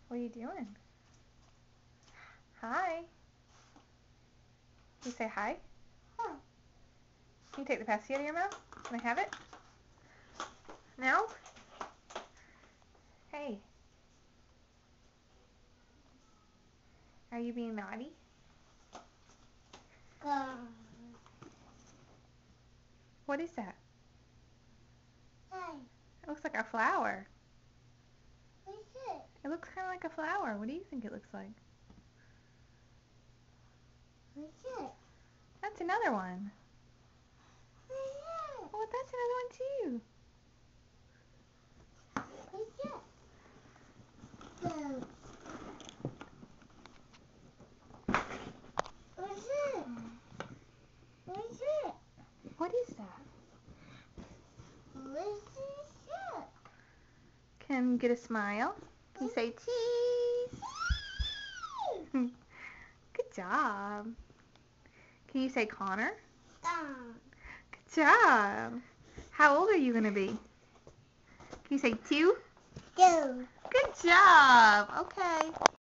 What are you doing? Hi. Can you say hi? Huh. Can you take the pasty out of your mouth? Can I have it? No? Hey. Are you being naughty? What is that? Hi. It looks like a flower. What is it? It looks kind of like a flower. What do you think it looks like? What is it? That's another one. What is it? Oh, that's another one too. What is it? Go. What is it? What is it? What is that? What is it? Can you get a smile? Can you say cheese? Good job. Can you say Connor? Good job. How old are you going to be? Can you say 2? Go. Good job. Okay.